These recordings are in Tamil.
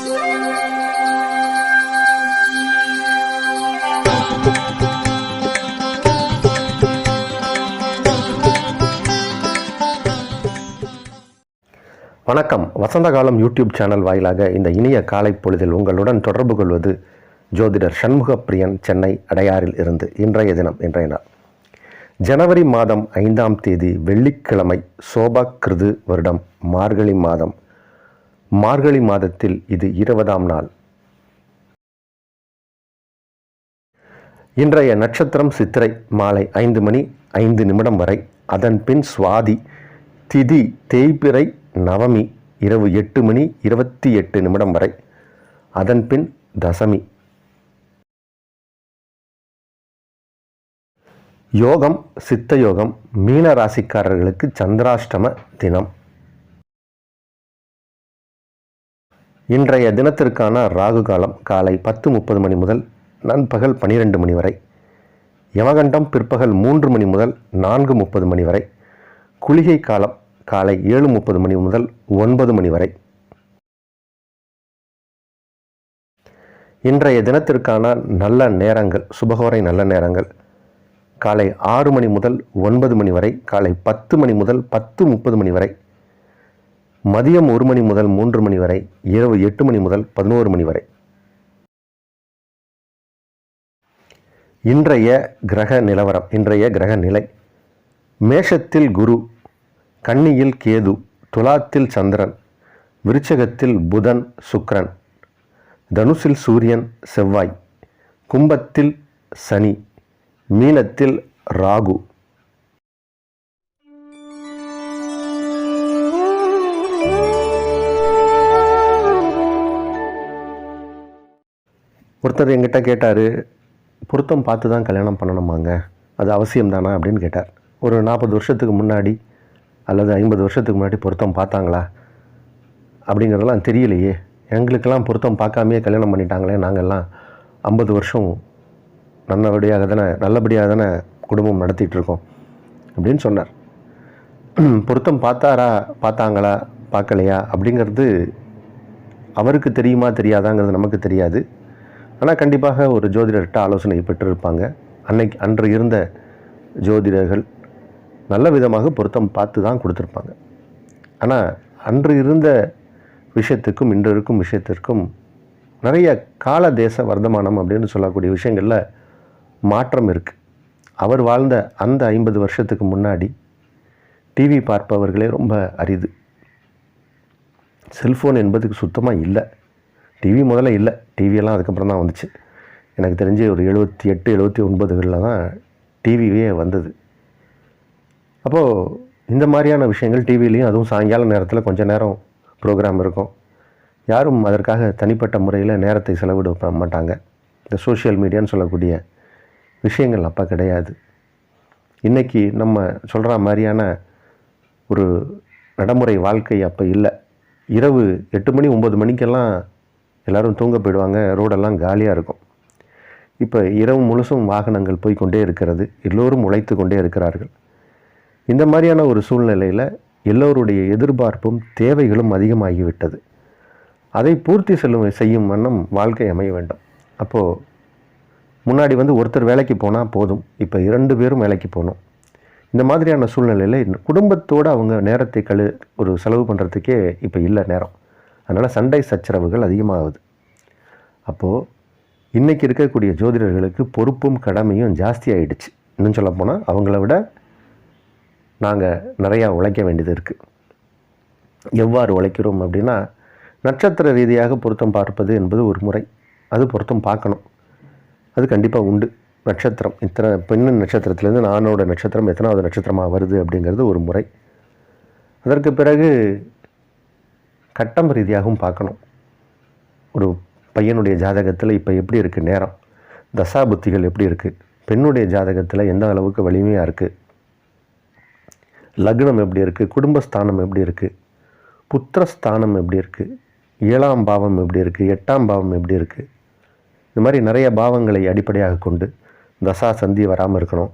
வணக்கம். வசந்த காலம் யூடியூப் சேனல் வாயிலாக இந்த இனிய காலை பொழுதில் உங்களுடன் தொடர்பு கொள்வது ஜோதிடர் சண்முகப்பிரியன், சென்னை அடையாறில் இருந்து. இன்றைய நாள் ஜனவரி மாதம் 5ஆம் தேதி வெள்ளிக்கிழமை, சோபகிருது வருடம் மார்கழி மாதம். மார்கழி மாதத்தில் இது 20ஆம் நாள். இன்றைய நட்சத்திரம் சித்திரை மாலை 5:05 வரை, அதன் பின் சுவாதி, திதி தேய்பிறை, நவமி இரவு 8:28 வரை, அதன் பின் தசமி. யோகம் சித்த யோகம். மீன ராசிக்காரர்களுக்கு சந்திராஷ்டம தினம். இன்றைய தினத்திற்கான ராகு காலம் காலை 10:30 முதல் நண்பகல் 12 வரை. யமகண்டம் பிற்பகல் 3 முதல் 4:30 வரை. குளிகை காலம் காலை 7:30 முதல் 9 வரை. இன்றைய தினத்திற்கான நல்ல நேரங்கள், சுபகோரை நல்ல நேரங்கள் காலை 6 முதல் 9 வரை, காலை 10 முதல் 10:30 வரை, மதியம் 1 முதல் 3 வரை, இரவு 8 முதல் 11 வரை. இன்றைய கிரக நிலவரம், இன்றைய கிரக நிலை: மேஷத்தில் குரு, கன்னியில் கேது, துலாத்தில் சந்திரன், விருச்சகத்தில் புதன் சுக்கிரன், தனுசில் சூரியன் செவ்வாய், கும்பத்தில் சனி, மீனத்தில் ராகு. ஒருத்தர் என்கிட்ட கேட்டார், பொருத்தம் பார்த்து தான் கல்யாணம் பண்ணணுமாங்க, அது அவசியம்தானா அப்படின்னு கேட்டார். ஒரு 40 வருஷத்துக்கு முன்னாடி அல்லது 50 வருஷத்துக்கு முன்னாடி பொருத்தம் பார்த்தாங்களா அப்படிங்கிறதெல்லாம் தெரியலையே. எங்களுக்கெல்லாம் பொருத்தம் பார்க்காமையே கல்யாணம் பண்ணிட்டாங்களே, நாங்கள்லாம் 50 வருஷம் நல்லபடியாக தானே குடும்பம் நடத்திட்டுருக்கோம் அப்படின்னு சொன்னார். பொருத்தம் பார்த்தாங்களா பார்க்கலையா அப்படிங்கிறது அவருக்கு தெரியுமா தெரியாதாங்கிறது நமக்கு தெரியாது. ஆனால் கண்டிப்பாக ஒரு ஜோதிடர்கிட்ட ஆலோசனை பெற்றிருப்பாங்க. அன்று இருந்த ஜோதிடர்கள் நல்ல விதமாக பொருத்தம் பார்த்து தான் கொடுத்துருப்பாங்க. ஆனால் அன்று இருந்த விஷயத்துக்கும் இன்று இருக்கும் விஷயத்திற்கும் நிறைய கால தேச வர்த்தமானம் அப்படின்னு சொல்லக்கூடிய விஷயங்களில் மாற்றம் இருக்குது. அவர் வாழ்ந்த அந்த 50 வருஷத்துக்கு முன்னாடி டிவி பார்ப்பவர்களே ரொம்ப அரிது. செல்ஃபோன் என்பதுக்கு சுத்தமாக இல்லை. டிவி முதல்ல இல்லை, டிவியெல்லாம் அதுக்கப்புறம் தான் வந்துச்சு. எனக்கு தெரிஞ்சு ஒரு 78, 79களில் தான் டிவியே வந்தது. அப்போது இந்த மாதிரியான விஷயங்கள் டிவிலையும், அதுவும் சாயங்கால நேரத்தில் கொஞ்சம் நேரம் ப்ரோக்ராம் இருக்கும். யாரும் அதற்காக தனிப்பட்ட முறையில் நேரத்தை செலவிட மாட்டாங்க. இந்த சோஷியல் மீடியான்னு சொல்லக்கூடிய விஷயங்கள் அப்போ கிடையாது. இன்றைக்கி நம்ம சொல்கிற மாதிரியான ஒரு நடைமுறை வாழ்க்கை அப்போ இல்லை. இரவு 8 மணி 9 மணிக்கெல்லாம் எல்லோரும் தூங்க போயிடுவாங்க, ரோடெல்லாம் காலியாக இருக்கும். இப்போ இரவு முழுசும் வாகனங்கள் போய்கொண்டே இருக்கிறது, எல்லோரும் உழைத்து கொண்டே இருக்கிறார்கள். இந்த மாதிரியான ஒரு சூழ்நிலையில் எல்லோருடைய எதிர்பார்ப்பும் தேவைகளும் அதிகமாகிவிட்டது. அதை பூர்த்தி செய்யும் வண்ணம் வாழ்க்கை அமைய வேண்டும். அப்போது முன்னாடி ஒருத்தர் வேலைக்கு போனால் போதும், இப்போ 2 பேரும் வேலைக்கு போகணும். இந்த மாதிரியான சூழ்நிலையில் குடும்பத்தோடு அவங்க நேரத்தை ஒரு செலவு பண்ணுறதுக்கே இப்போ இல்லை நேரம். அதனால் சண்டை சச்சரவுகள் அதிகமாகுது. அப்போது இன்றைக்கி இருக்கக்கூடிய ஜோதிடர்களுக்கு பொறுப்பும் கடமையும் ஜாஸ்தி ஆகிடுச்சு. இன்னும் சொல்லப்போனால் அவங்கள விட நாங்கள் நிறையா உழைக்க வேண்டியது இருக்குது. எவ்வாறு உழைக்கிறோம் அப்படின்னா, நட்சத்திர ரீதியாக பொருத்தம் பார்ப்பது என்பது ஒரு முறை. அது பொருத்தம் பார்க்கணும், அது கண்டிப்பாக உண்டு. நட்சத்திரம் இத்தனை பெண்ணு நட்சத்திரத்துலேருந்து ஆணோட நட்சத்திரம் எத்தனாவது நட்சத்திரமாக வருது அப்படிங்கிறது ஒரு முறை. அதற்கு பிறகு கட்டம் ரீதியாகவும் பார்க்கணும். ஒரு பையனுடைய ஜாதகத்தில் இப்போ எப்படி இருக்குது நேரம், தசா புத்திகள் எப்படி இருக்குது, பெண்ணுடைய ஜாதகத்தில் எந்த அளவுக்கு வலிமையாக இருக்குது, லக்னம் எப்படி இருக்குது, குடும்பஸ்தானம் எப்படி இருக்குது, புத்திரஸ்தானம் எப்படி இருக்குது, 7ஆம் பாவம் எப்படி இருக்குது, 8ஆம் பாவம் எப்படி இருக்குது. இந்த மாதிரி நிறைய பாவங்களை அடிப்படையாக கொண்டு தசா சந்தி வராமல் இருக்கணும்.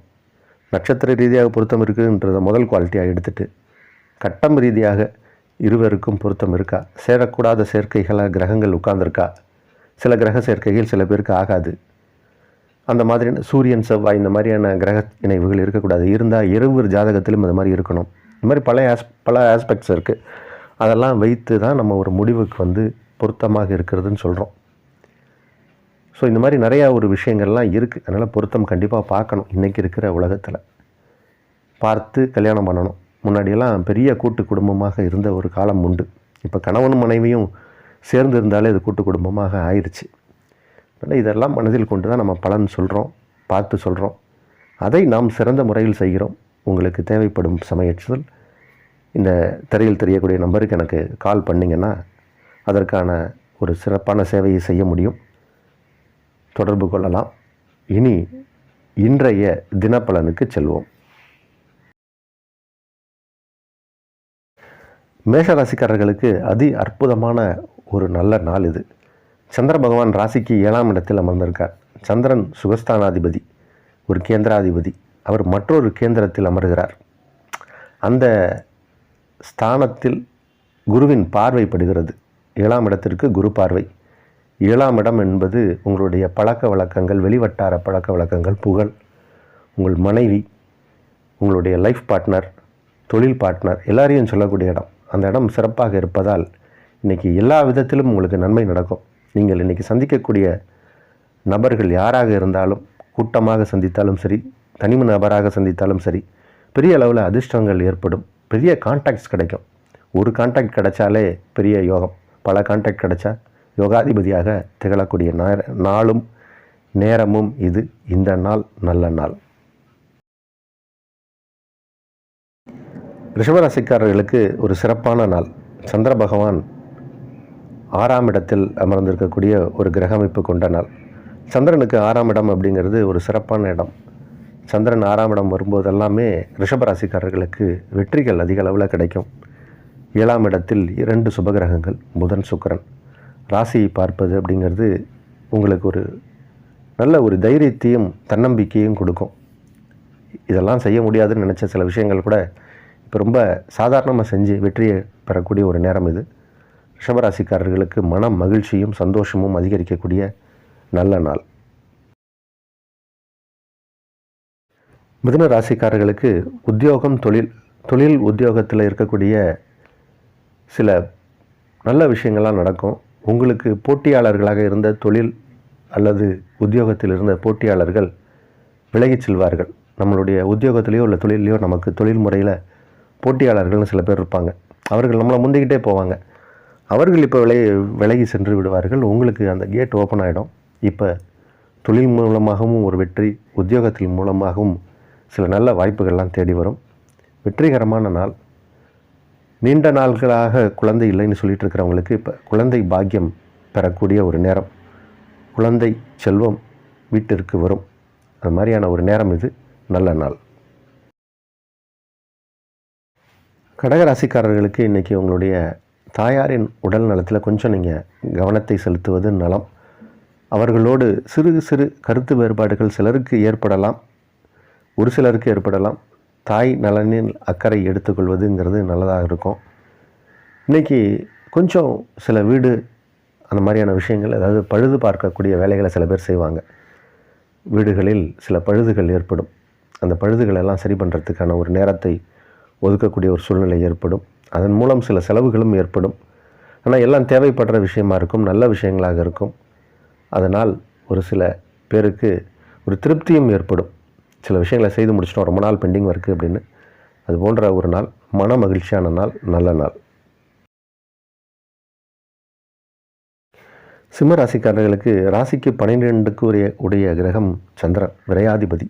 நட்சத்திர ரீதியாக பொருத்தம் இருக்குதுன்றத முதல் குவாலிட்டியாக எடுத்துகிட்டு, கட்டம் ரீதியாக இருவருக்கும் பொருத்தம் இருக்கா? சேரக்கூடாத சேர்க்கைகளாக கிரகங்கள் உட்கார்ந்துருக்கா? சில கிரக சேர்க்கைகள் சில பேருக்கு ஆகாது. அந்த மாதிரியான சூரியன் செவ்வாய் இந்த மாதிரியான கிரக இணைவுகள் இருக்கக்கூடாது. இருந்தால் இருவர் ஜாதகத்திலும் இந்த மாதிரி இருக்கணும். இந்த மாதிரி பல ஆஸ்பெக்ட்ஸ் இருக்குது. அதெல்லாம் வைத்து தான் நம்ம ஒரு முடிவுக்கு பொருத்தமாக இருக்கிறதுன்னு சொல்கிறோம். ஸோ இந்த மாதிரி நிறையா ஒரு விஷயங்கள்லாம் இருக்குது. அதனால் பொருத்தம் கண்டிப்பாக பார்க்கணும். இன்றைக்கி இருக்கிற உலகத்தில் பார்த்து கல்யாணம் பண்ணணும். முன்னாடியெல்லாம் பெரிய கூட்டு குடும்பமாக இருந்த ஒரு காலம் உண்டு. இப்போ கணவனும் மனைவியும் சேர்ந்து இருந்தாலே அது கூட்டு குடும்பமாக ஆயிடுச்சு. அதனால் இதெல்லாம் மனதில் கொண்டு தான் நம்ம பலன் சொல்கிறோம், பார்த்து சொல்கிறோம். அதை நாம் சிறந்த முறையில் செய்கிறோம். உங்களுக்கு தேவைப்படும் சமயத்தில் இந்த திரையில் தெரியக்கூடிய நம்பருக்கு எனக்கு கால் பண்ணிங்கன்னா அதற்கான ஒரு சிறப்பான சேவையை செய்ய முடியும். தொடர்பு கொள்ளலாம். இனி இன்றைய தினப்பலனுக்கு செல்வோம். மேஷராசிக்காரர்களுக்கு அதி அற்புதமான ஒரு நல்ல நாள் இது. சந்திர பகவான் ராசிக்கு 7ஆம் இடத்தில் அமர்ந்திருக்கார். சந்திரன் சுகஸ்தானாதிபதி, ஒரு கேந்திராதிபதி. அவர் மற்றொரு கேந்திரத்தில் அமர்கிறார். அந்த ஸ்தானத்தில் குருவின் பார்வை படுகிறது. 7ஆம் இடத்திற்கு குரு பார்வை. 7ஆம் இடம் என்பது உங்களுடைய பழக்க வழக்கங்கள், வெளிவட்டார பழக்க வழக்கங்கள், புகழ், உங்கள் மனைவி, உங்களுடைய லைஃப் பார்ட்னர், தொழில் பார்ட்னர் எல்லாரையும் சொல்லக்கூடிய இடம். அந்த இடம் சிறப்பாக இருப்பதால் இன்றைக்கி எல்லா விதத்திலும் உங்களுக்கு நன்மை நடக்கும். நீங்கள் இன்றைக்கி சந்திக்கக்கூடிய நபர்கள் யாராக இருந்தாலும், கூட்டமாக சந்தித்தாலும் சரி, தனிம நபராக சந்தித்தாலும் சரி, பெரிய அளவில் அதிர்ஷ்டங்கள் ஏற்படும். பெரிய கான்டாக்ட்ஸ் கிடைக்கும். ஒரு கான்டாக்ட் கிடைச்சாலே பெரிய யோகம். பல கான்டாக்ட் கிடைச்சா யோகாதிபதியாக திகழக்கூடிய நாளும் நேரமும் இது. இந்த நாள் நல்ல நாள். ரிஷபராசிக்காரர்களுக்கு ஒரு சிறப்பான நாள். சந்திர பகவான் 6ஆம் இடத்தில் அமர்ந்திருக்கக்கூடிய ஒரு கிரக அமைப்பு கொண்ட நாள். சந்திரனுக்கு 6ஆம் இடம் அப்படிங்கிறது ஒரு சிறப்பான இடம். சந்திரன் 6ஆம் இடம் வரும்போது எல்லாமே ரிஷபராசிக்காரர்களுக்கு வெற்றிகள் அதிக அளவில் கிடைக்கும். 7ஆம் இடத்தில் 2 சுபகிரகங்கள், புதன் சுக்கிரன், ராசியை பார்ப்பது அப்படிங்கிறது உங்களுக்கு ஒரு நல்ல ஒரு தைரியத்தையும் தன்னம்பிக்கையும் கொடுக்கும். இதெல்லாம் செய்ய முடியாதுன்னு நினச்ச சில விஷயங்கள் கூட இப்போ ரொம்ப சாதாரணமாக செஞ்சு வெற்றியை பெறக்கூடிய ஒரு நேரம் இது. ரிஷபராசிக்காரர்களுக்கு மன மகிழ்ச்சியும் சந்தோஷமும் அதிகரிக்கக்கூடிய நல்ல நாள். மிதுன ராசிக்காரர்களுக்கு உத்தியோகம், தொழில் உத்தியோகத்தில் இருக்கக்கூடிய சில நல்ல விஷயங்கள்லாம் நடக்கும். உங்களுக்கு போட்டியாளர்களாக இருந்த தொழில் அல்லது உத்தியோகத்தில் இருந்த போட்டியாளர்கள் விலகிச் செல்வார்கள். நம்மளுடைய உத்தியோகத்திலேயோ இல்லை தொழிலையோ நமக்கு தொழில் முறையில் போட்டியாளர்கள்னு சில பேர் இருப்பாங்க. அவர்கள் நம்மளை முந்திக்கிட்டே போவாங்க. அவர்கள் இப்போ விலகி சென்று விடுவார்கள். உங்களுக்கு அந்த கேட் ஓப்பன் ஆகிடும். இப்போ தொழில் மூலமாகவும் ஒரு வெற்றி, உத்தியோகத்தின் மூலமாகவும் சில நல்ல வாய்ப்புகள்லாம் தேடி வரும். வெற்றிகரமான நாள். நீண்ட நாட்களாக குழந்தை இல்லைன்னு சொல்லிட்டு இருக்கிறவங்களுக்கு இப்போ குழந்தை பாக்கியம் பெறக்கூடிய ஒரு நேரம். குழந்தை செல்வம் வீட்டிற்கு வரும். அது மாதிரியான ஒரு நேரம் இது. நல்ல நாள். கடகராசிக்காரர்களுக்கு இன்றைக்கி உங்களுடைய தாயாரின் உடல் நலத்தில் கொஞ்சம் நீங்கள் கவனத்தை செலுத்துவது நலம். அவர்களோடு சிறு கருத்து வேறுபாடுகள் சிலருக்கு ஏற்படலாம், ஒரு சிலருக்கு ஏற்படலாம். தாய் நலனில் அக்கறை எடுத்துக்கொள்வதுங்கிறது நல்லதாக இருக்கும். இன்றைக்கி கொஞ்சம் சில வீடு அந்த மாதிரியான விஷயங்கள், அதாவது பழுது பார்க்கக்கூடிய வேலைகளை சில பேர் செய்வாங்க. வீடுகளில் சில பழுதுகள் ஏற்படும். அந்த பழுதுகளெல்லாம் சரி பண்ணுறதுக்கான ஒரு நேரத்தை ஒதுக்கக்கூடிய ஒரு சூழ்நிலை ஏற்படும். அதன் மூலம் சில செலவுகளும் ஏற்படும். ஆனால் எல்லாம் தேவைப்படுற விஷயமாக இருக்கும், நல்ல விஷயங்களாக இருக்கும். அதனால் ஒரு சில பேருக்கு ஒரு திருப்தியும் ஏற்படும். சில விஷயங்களை செய்து முடிச்சிட்டோம், ரொம்ப நாள் பெண்டிங் இருக்குது அப்படின்னு. அது போன்ற ஒரு நாள், மன மகிழ்ச்சியான நாள், நல்ல நாள். சிம்ம ராசிக்காரர்களுக்கு ராசிக்கு 12க்கு உடைய கிரகம் சந்திரன், விரையாதிபதி.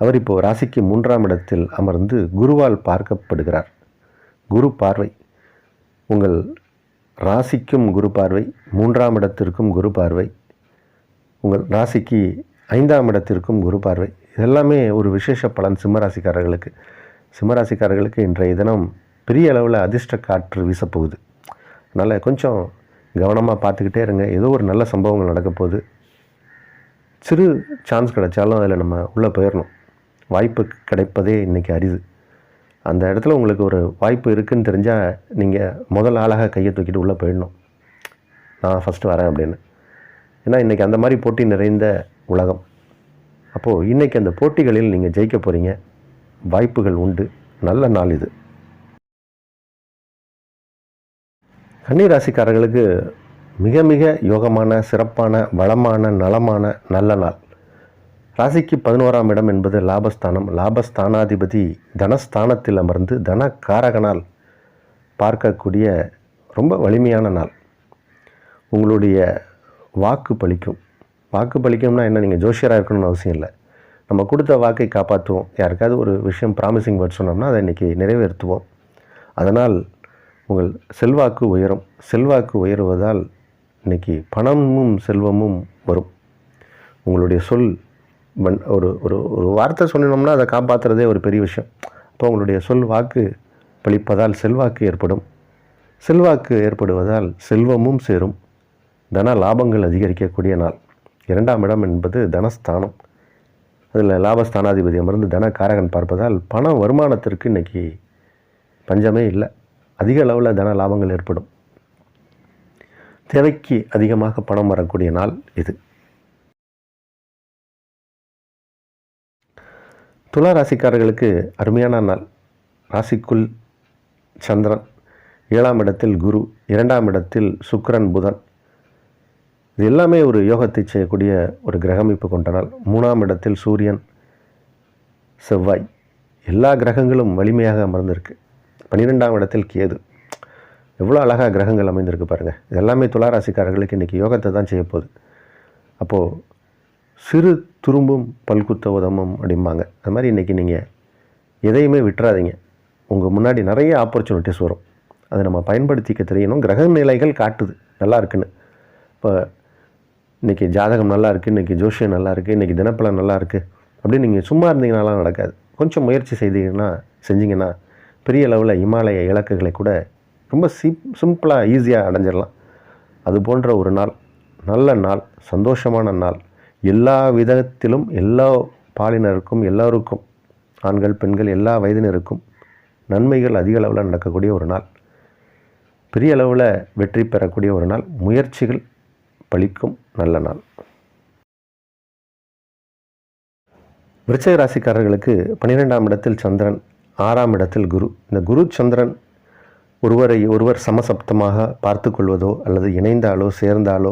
அவர் இப்போது ராசிக்கு 3ஆம் இடத்தில் அமர்ந்து குருவால் பார்க்கப்படுகிறார். குரு பார்வை. உங்கள் ராசிக்கும் குரு பார்வை, 3ஆம் இடத்திற்கும் குரு பார்வை, உங்கள் ராசிக்கு 5ஆம் இடத்திற்கும் குரு பார்வை. இதெல்லாமே ஒரு விசேஷ பலன் சிம்மராசிக்காரர்களுக்கு. சிம்மராசிக்காரர்களுக்கு இன்றைய தினம் பெரிய அளவில் அதிர்ஷ்ட காற்று வீசப்போகுது. அதனால் கொஞ்சம் கவனமாக பார்த்துக்கிட்டே இருங்க. ஏதோ ஒரு நல்ல சம்பவங்கள் நடக்க போகுது. சிறு சான்ஸ் கிடைச்சாலும் அதில் நம்ம உள்ளே போயிடணும். வாய்ப்பு கிடைப்பதே இன்றைக்கி அரிது. அந்த இடத்துல உங்களுக்கு ஒரு வாய்ப்பு இருக்குதுன்னு தெரிஞ்சால் நீங்கள் முதல் ஆளாக கையை தூக்கிட்டு உள்ளே போயிடணும், நான் ஃபஸ்ட்டு வரேன் அப்படின்னு. ஏன்னா இன்றைக்கி அந்த மாதிரி போட்டி நிறைந்த உலகம். அப்போது இன்றைக்கி அந்த போட்டிகளில் நீங்கள் ஜெயிக்க போகிறீங்க, வாய்ப்புகள் உண்டு, நல்ல நாள் இது. கன்னி ராசிக்காரர்களுக்கு மிக மிக யோகமான, சிறப்பான, வளமான, நலமான நல்ல நாள். ராசிக்கு 11ஆம் இடம் என்பது லாபஸ்தானம். லாபஸ்தானாதிபதி தனஸ்தானத்தில் அமர்ந்து தனக்காரகனால் பார்க்கக்கூடிய ரொம்ப வலிமையான நாள். உங்களுடைய வாக்கு பலிக்கும். வாக்கு பலிக்கும்னா என்ன, நீங்கள் ஜோஷியராக இருக்கணும்னு அவசியம் இல்லை. நம்ம கொடுத்த வாக்கை காப்பாற்றுவோம். யாருக்காவது ஒரு விஷயம் ப்ராமிசிங் வேர்ட் சொன்னோம்னா அதை இன்றைக்கி நிறைவேற்றுவோம். அதனால் உங்கள் செல்வாக்கு உயரும். செல்வாக்கு உயருவதால் இன்றைக்கி பணமும் செல்வமும் வரும். உங்களுடைய சொல் ஒரு ஒரு ஒரு வார்த்தை சொன்னோம்னா அதை காப்பாற்றுறதே ஒரு பெரிய விஷயம். அப்போ உங்களுடைய சொல் வாக்கு பலிப்பதால் செல்வாக்கு ஏற்படும். செல்வாக்கு ஏற்படுவதால் செல்வமும் சேரும். தன லாபங்கள் அதிகரிக்கக்கூடிய நாள். 2ஆம் இடம் என்பது தனஸ்தானம். அதில் லாபஸ்தானாதிபதி அமர்ந்து தனக்காரகன் பார்ப்பதால் பண வருமானத்திற்கு இன்றைக்கி பஞ்சமே இல்லை. அதிக அளவில் தன லாபங்கள் ஏற்படும். தேவைக்கு அதிகமாக பணம் வரக்கூடிய நாள் இது. துலா ராசிக்காரர்களுக்கு அருமையான நாள். ராசிக்குள் சந்திரன், 7ஆம் இடத்தில் குரு, 2ஆம் இடத்தில் சுக்கிரன், புதன். இது எல்லாமே ஒரு யோகத்தை செய்யக்கூடிய ஒரு கிரகமைப்பு கொண்ட நாள். 3ஆம் இடத்தில் சூரியன், செவ்வாய். எல்லா கிரகங்களும் வலிமையாக அமர்ந்திருக்கு. 12ஆம் இடத்தில் கேது. எவ்வளோ அழகாக கிரகங்கள் அமைந்திருக்கு பாருங்கள். இது எல்லாமே துளாராசிக்காரர்களுக்கு இன்றைக்கி யோகத்தை தான் செய்ய போகுது. அப்போது சிறு துரும்பும் பல்குத்த உதமும் அப்படிம்பாங்க. அது மாதிரி இன்றைக்கி நீங்கள் எதையுமே விட்டுறாதீங்க. உங்கள் முன்னாடி நிறைய ஆப்பர்ச்சுனிட்டிஸ் வரும். அதை நம்ம பயன்படுத்திக்க தெரியணும். கிரக நிலைகள் காட்டுது நல்லா இருக்குன்னு. இப்போ இன்றைக்கி ஜாதகம் நல்லா இருக்குது, இன்றைக்கி ஜோஷியம் நல்லா இருக்குது, இன்றைக்கி தினப்பலன் நல்லா இருக்குது அப்படின்னு நீங்கள் சும்மா இருந்தீங்கனாலாம் நடக்காது. கொஞ்சம் முயற்சி செஞ்சீங்கன்னா பெரிய அளவில் இமாலய இலக்குகளை கூட ரொம்ப சிம்பிளாக ஈஸியாக அடைஞ்சிடலாம். அது போன்ற ஒரு நாள், நல்ல நாள், சந்தோஷமான நாள். எல்லா விதத்திலும் எல்லா பாலினருக்கும், எல்லோருக்கும், ஆண்கள் பெண்கள் எல்லா வயதினருக்கும் நன்மைகள் அதிக அளவில் நடக்கக்கூடிய ஒரு நாள். பெரிய அளவில் வெற்றி பெறக்கூடிய ஒரு நாள். முயற்சிகள் பலிக்கும் நல்ல நாள். விருச்சிக ராசிக்காரர்களுக்கு 12ஆம் இடத்தில் சந்திரன், 6ஆம் இடத்தில் குரு. இந்த குரு சந்திரன் ஒருவரை ஒருவர் சமசப்தமாக பார்த்து கொள்வதோ அல்லது இணைந்தாலோ சேர்ந்தாலோ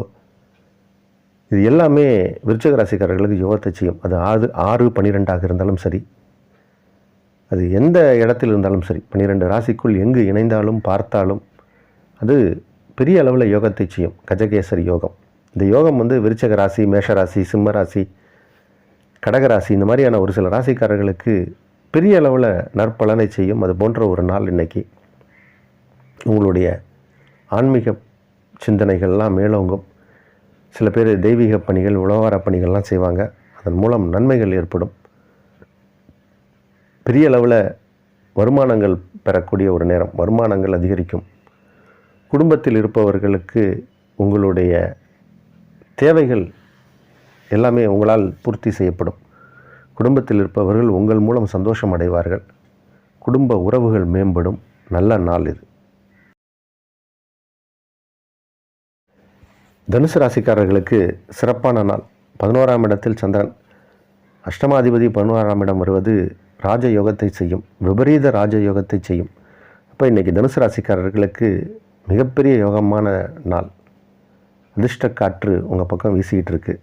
இது எல்லாமே விருச்சிக ராசிக்காரர்களுக்கு யோகத்தை செய்யும். அது 6-12 இருந்தாலும் சரி, அது எந்த இடத்தில் இருந்தாலும் சரி, 12 ராசிக்குள் எங்கு இணைந்தாலும் பார்த்தாலும் அது பெரிய அளவில் யோகத்தை செய்யும். கஜகேசரி யோகம். இந்த யோகம் விருச்சிக ராசி, மேஷராசி, சிம்ம ராசி, கடகராசி இந்த மாதிரியான ஒரு சில ராசிக்காரர்களுக்கு பெரிய அளவில் நற்பலனை செய்யும். அது போன்ற ஒரு நாள் இன்றைக்கி. உங்களுடைய ஆன்மீக சிந்தனைகள்லாம் மேலோங்கும். சில பேர் தெய்வீக பணிகள், உழவார பணிகள்லாம் செய்வாங்க. அதன் மூலம் நன்மைகள் ஏற்படும். பெரிய அளவில் வருமானங்கள் பெறக்கூடிய ஒரு நேரம். வருமானங்கள் அதிகரிக்கும். குடும்பத்தில் இருப்பவர்களுக்கு உங்களுடைய தேவைகள் எல்லாமே உங்களால் பூர்த்தி செய்யப்படும். குடும்பத்தில் இருப்பவர்கள் உங்கள் மூலம் சந்தோஷம் அடைவார்கள். குடும்ப உறவுகள் மேம்படும். நல்ல நாள் இது. தனுசு ராசிக்காரர்களுக்கு சிறப்பான நாள். 11ஆம் இடத்தில் சந்திரன். அஷ்டமாதிபதி 11ஆம் இடம் வருவது ராஜயோகத்தை செய்யும். விபரீத ராஜயோகத்தை செய்யும். அப்போ இன்றைக்கி தனுசு ராசிக்காரர்களுக்கு மிகப்பெரிய யோகமான நாள். அதிர்ஷ்ட காற்று உங்கள் பக்கம் வீசிக்கிட்டு இருக்கு.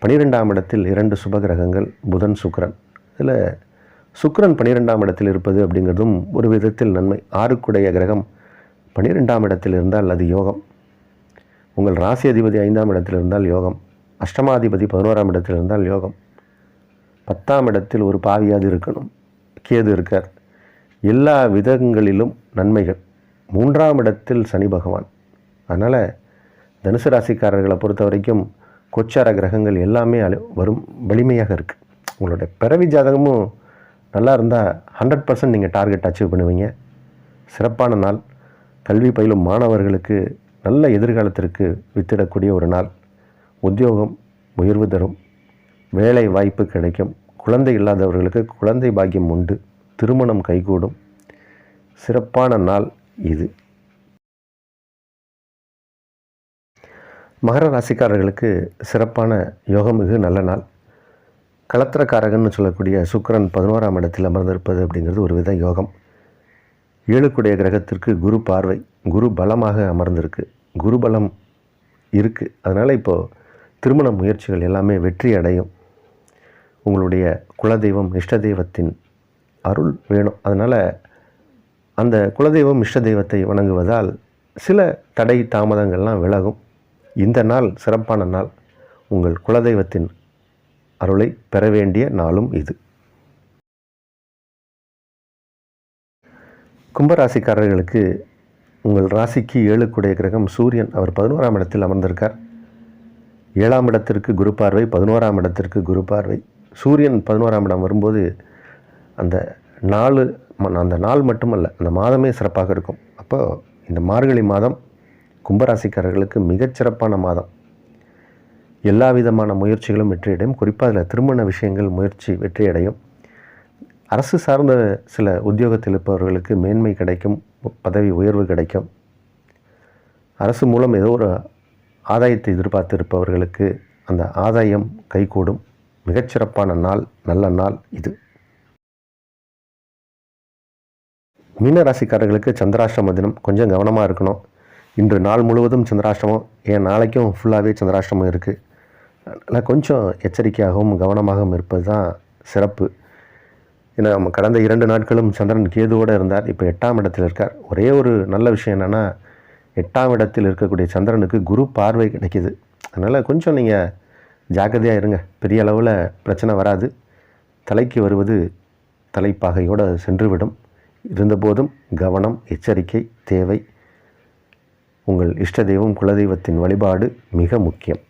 12ஆம் இடத்தில் 2 சுபகிரகங்கள், புதன், சுக்கிரன். இதில் சுக்கிரன் 12ஆம் இடத்தில் இருப்பது அப்படிங்கிறதும் ஒரு விதத்தில் நன்மை. 6க்குடைய கிரகம் 12ஆம் இடத்தில் இருந்தால் அது யோகம். உங்கள் ராசி அதிபதி 5ஆம் இடத்தில் இருந்தால் யோகம். அஷ்டமாதிபதி 11ஆம் இடத்தில் இருந்தால் யோகம். 10ஆம் இடத்தில் ஒரு பாவியாவது இருக்கணும். கேது இருக்கார். எல்லா விதங்களிலும் நன்மைகள். 3ஆம் இடத்தில் சனி பகவான். அதனால் தனுசு ராசிக்காரர்களை பொறுத்த வரைக்கும் கோச்சார கிரகங்கள் எல்லாமே வரும் வலிமையாக இருக்குது. உங்களுடைய பிறவி ஜாதகமும் நல்லா இருந்தால் 100% நீங்கள் டார்கெட் அச்சீவ் பண்ணுவீங்க. சிறப்பான நாள். கல்வி பயிலும் மாணவர்களுக்கு நல்ல எதிர்காலத்திற்கு வித்திடக்கூடிய ஒரு நாள். உத்தியோகம் உயர்வு தரும். வேலை வாய்ப்பு கிடைக்கும். குழந்தை இல்லாதவர்களுக்கு குழந்தை பாக்கியம் உண்டு. திருமணம் கைகூடும் சிறப்பான நாள் இது. மகர ராசிக்காரர்களுக்கு சிறப்பான யோகமிகு நல்ல நாள். களத்திரக்காரகன்னு சொல்லக்கூடிய சுக்கிரன் 11ஆம் இடத்தில் அமர்ந்திருப்பது அப்படிங்கிறது ஒரு வித யோகம். 7க்குடைய கிரகத்திற்கு குரு பார்வை, குரு பலமாக அமர்ந்திருக்கு, குரு பலம் இருக்குது. அதனால் இப்போது திருமண முயற்சிகள் எல்லாமே வெற்றி அடையும். உங்களுடைய குலதெய்வம் இஷ்ட தெய்வத்தின் அருள் வேணும். அதனால் அந்த குலதெய்வம் இஷ்ட தெய்வத்தை வணங்குவதால் சில தடை தாமதங்கள்லாம் விலகும். இந்த நாள் சிறப்பான நாள். உங்கள் குலதெய்வத்தின் அருளை பெற வேண்டிய நாளும் இது. கும்பராசிக்காரர்களுக்கு உங்கள் ராசிக்கு 7க்குடைய கிரகம் சூரியன், அவர் 11ஆம் இடத்தில் அமர்ந்திருக்கார். 7ஆம் இடத்திற்கு குரு பார்வை, 11ஆம் இடத்திற்கு குரு பார்வை. சூரியன் 11ஆம் இடம் வரும்போது அந்த நாள் மட்டுமல்ல, அந்த மாதமே சிறப்பாக இருக்கும். அப்போ இந்த மார்கழி மாதம் கும்பராசிக்காரர்களுக்கு மிகச்சிறப்பான மாதம். எல்லா விதமான முயற்சிகளும் வெற்றியடையும். குறிப்பாக அதில் திருமண விஷயங்கள் முயற்சி வெற்றியடையும். அரசு சார்ந்த சில உத்தியோகத்தில் இருப்பவர்களுக்கு மேன்மை கிடைக்கும், பதவி உயர்வு கிடைக்கும். அரசு மூலம் ஏதோ ஒரு ஆதாயத்தை எதிர்பார்த்து இருப்பவர்களுக்கு அந்த ஆதாயம் கைகூடும். மிகச்சிறப்பான நாள், நல்ல நாள் இது. மீனராசிக்காரர்களுக்கு சந்திராஷ்டம தினம். கொஞ்சம் கவனமாக இருக்கணும். இன்று நாள் முழுவதும் சந்திராஷ்டமம், ஏன் நாளைக்கும் ஃபுல்லாகவே சந்திராஷ்டமம் இருக்குது. அதனால் கொஞ்சம் எச்சரிக்கையாகவும் கவனமாகவும் இருப்பது தான் சிறப்பு. ஏன்னா நம்ம கடந்த 2 நாட்களும் சந்திரன் கேதுவோடு இருந்தார். இப்போ 8ஆம் இடத்தில் இருக்கார். ஒரே ஒரு நல்ல விஷயம் என்னென்னா 8ஆம் இடத்தில் இருக்கக்கூடிய சந்திரனுக்கு குரு பார்வை கிடைக்கிது. அதனால் கொஞ்சம் நீங்கள் ஜாக்கிரதையாக இருங்க. பெரிய அளவில் பிரச்சனை வராது. தலைக்கு வருவது தலைப்பாகையோடு சென்றுவிடும். இருந்தபோதும் கவனம், எச்சரிக்கை தேவை. உங்கள் இஷ்ட தெய்வம் குலதெய்வத்தின் வழிபாடு மிக முக்கியம்.